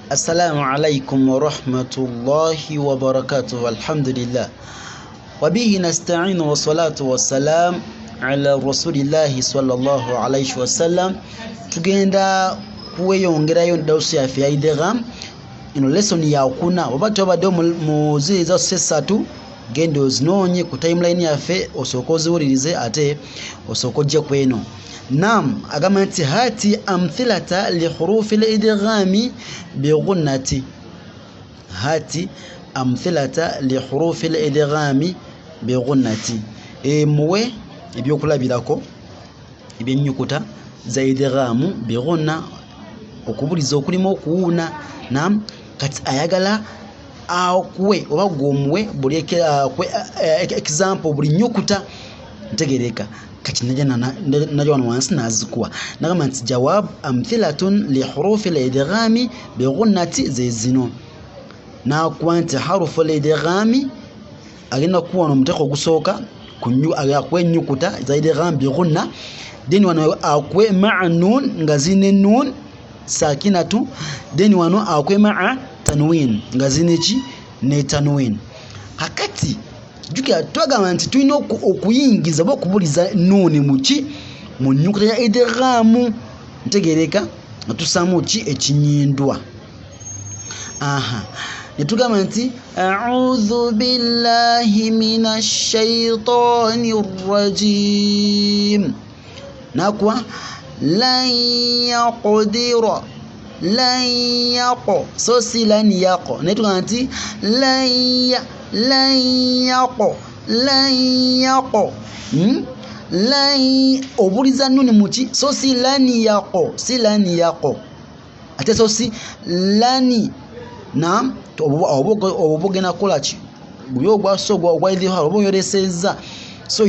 السلام عليكم ورحمة الله وبركاته. الحمد لله وبه نستعين والصلاة والسلام على رسول الله صلى الله عليه وسلم. Tugenda kuweyongerayo dawusi yaffe ya idgham ino lesson ya okuna wabatu abadde mu ziri za sesatu genda ozinonye ku timeline yaffe osooka oziwulirize ate osooka ojje kweno. Nam agamba nti hati amthilata li hurufi al-idghami bi ghunnati. Hati amthilata li hurufi al-idghami bi ghunnati. Muwe ebyokulabirako ebyennyukuta za idghamu bi ghunna, okubuliza okulima okuwuuna. Nam kati ayagala akuwe oba gwomuwe buli example buli nyukuta ntegereka kati najja wano wansi nazikuwa nagamba nti jawab amthilatun li hurufi al-idghami bi ghunnati zezino nakuwa nti harufu al-idghami agenda kuwa wano omuteko ogusooka akwe nyukuta za idgham bi ghunna, then wano akwe ma'a nun nga zine nun sakinatu, then wano akwe ma'a tanwin nga zine ki ne tanwin. Hakati jukia twagamba nti tulina okuyingiza oba okubuliza nuni muki mu nyukuta ya idghamu ntegereka nga tusaamu ki ekinyindwa. Netugamba nti a'udhu billahi minash shaitanir rajim nakwa lan yaqdira lan yaqo so si lan yaqo netugamba nti lan yaqo lan obuliza nuni muki so si lan yaqo ate so si lani na obogena kola ki buyo gwaso gwa idhihar obo yoreseza so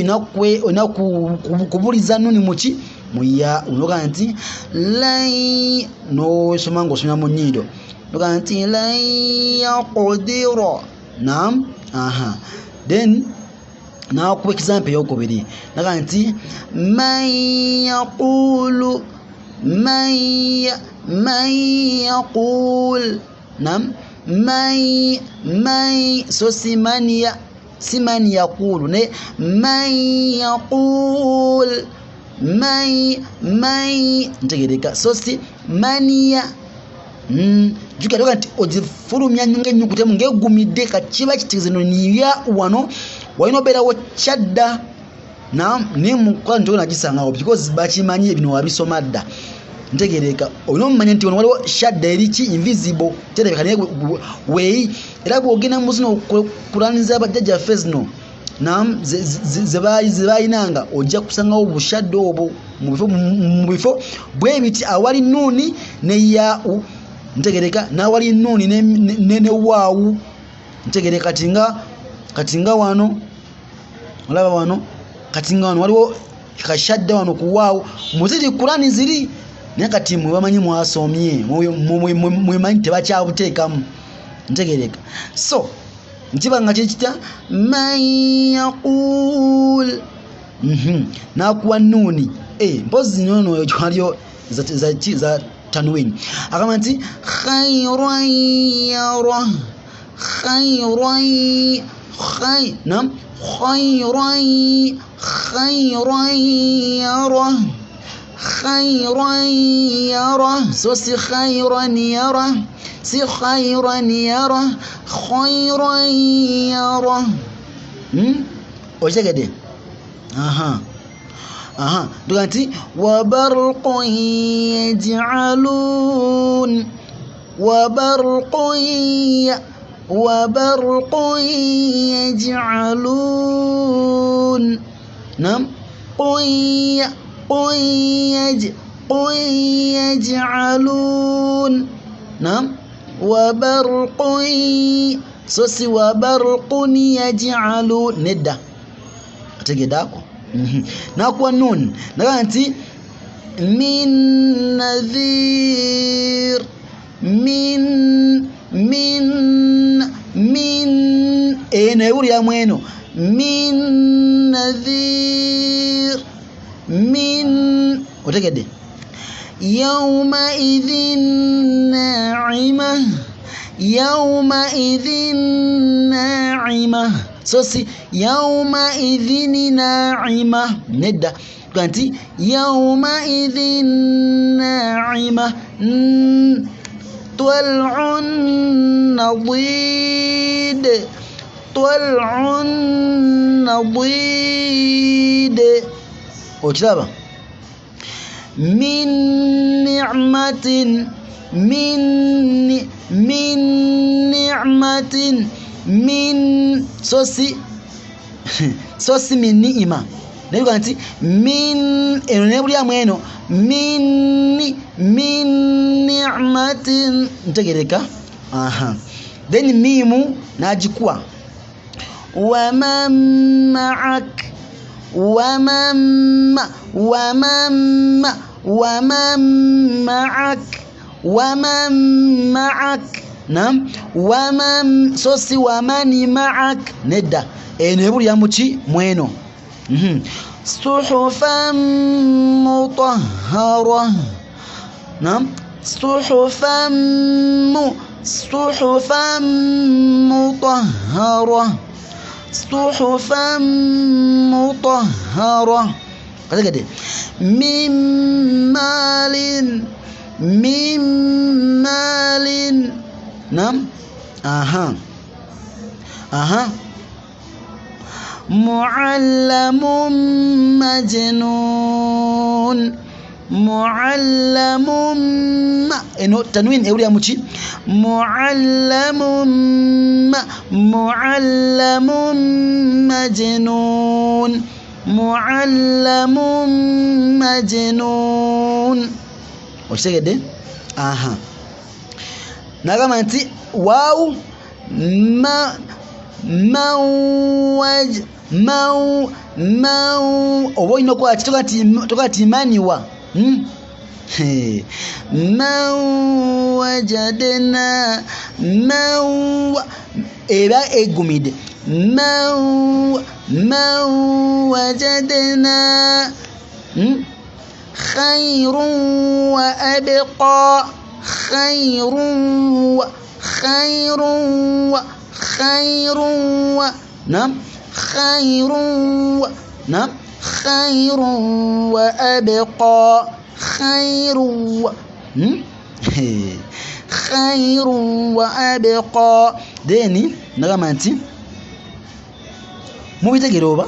kubuliza nuni muki muya unoga nti lai no somango sona munyido unoga nti lai yaqdira. Naam, then na ku example yokubiri naga nti man yaqulu yaqul. Naam, man so simania yaqulu ne man yaqul mai ntegereka so si mania juka doka nti ozifulumya nyukuta ngegumidde kakiba kitigezeno niya wano walino bera wo chadda na ni mukwa ntona gisangawo because bakimanyi bino wabisoma dda ntegereka olino mmanya nti wano waliwo shadda eriki invisible terebeka ne weyi era bwogenda muzino kulaniza abajjajja fezno nam zebayinanga ojja kusangawo obushadde obwo mu bifo bwebiti awali nuni ne ya'u ntegereka nawali nuni ne waawu ntegereka katinga wano olaba wano katinga wano waliwo kashadda wano ku waawu muziri kulani ziri naye kati mwe bamanyi mwasomye mwemanyi tebakyabuteekamu ntegereka so ntiba nga kyekita man yaqul nakuwa nuni mpozi nono ekyo za tanwin agamba nti khayran yara so si khayran yara si khayran yara khayran yara ojegede duganti wa barqun yaj'alun nam yaj'alun nam wa barqun so si wa barqun yaj'alun nedda ategedako nakuwa nun naga nti min nadhir ene uri ya mweno min nadhir otegede يومئذ ناعمة يومئذ ناعمة سوسي يومئذ ناعمة ندى كانتي يومئذ ناعمة طلع نضيد طلع نضيد وكتابة من نعمة من نعمة من سوسي من نعمة نقول أنت من نقول يا مينو من نعمة نتكلم then mimu najikwa ومن معك ومن معك نعم ومن سوسي ومن معك ندى نقول يا موتي موينو صحفا مطهرة نعم صحفا مطهرة صحفا مطهرة كده من مال نعم معلم مجنون معلم انه تنوين اولي يا موتي معلم مجنون معلم مجنون وش كده نغما انت واو موج obo ino kwa tokati imani wa wajadna eba egumide wajadna khairun wa abqa khairun wa نعم خير نعم خير وأبقى خير خير وأبقى ديني نغمانتي مو بيتجيروبا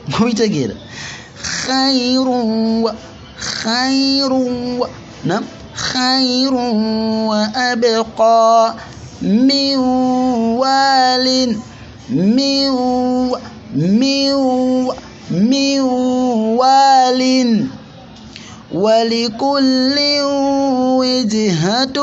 مو بيتجير خير نعم خير وأبقى من وال ولكل وجهة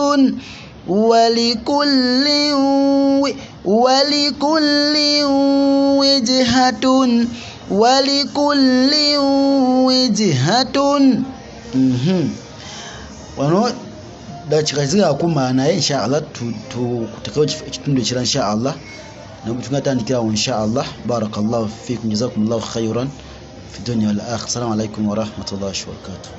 wano da chikaziga kuma na insha Allah tutakao kitundu chira insha Allah na tungatandikira insha Allah barakallahu fikum jazakumullahu khairan fi dunya wal akhirah. Assalamu alaykum wa rahmatullahi wa barakatuh.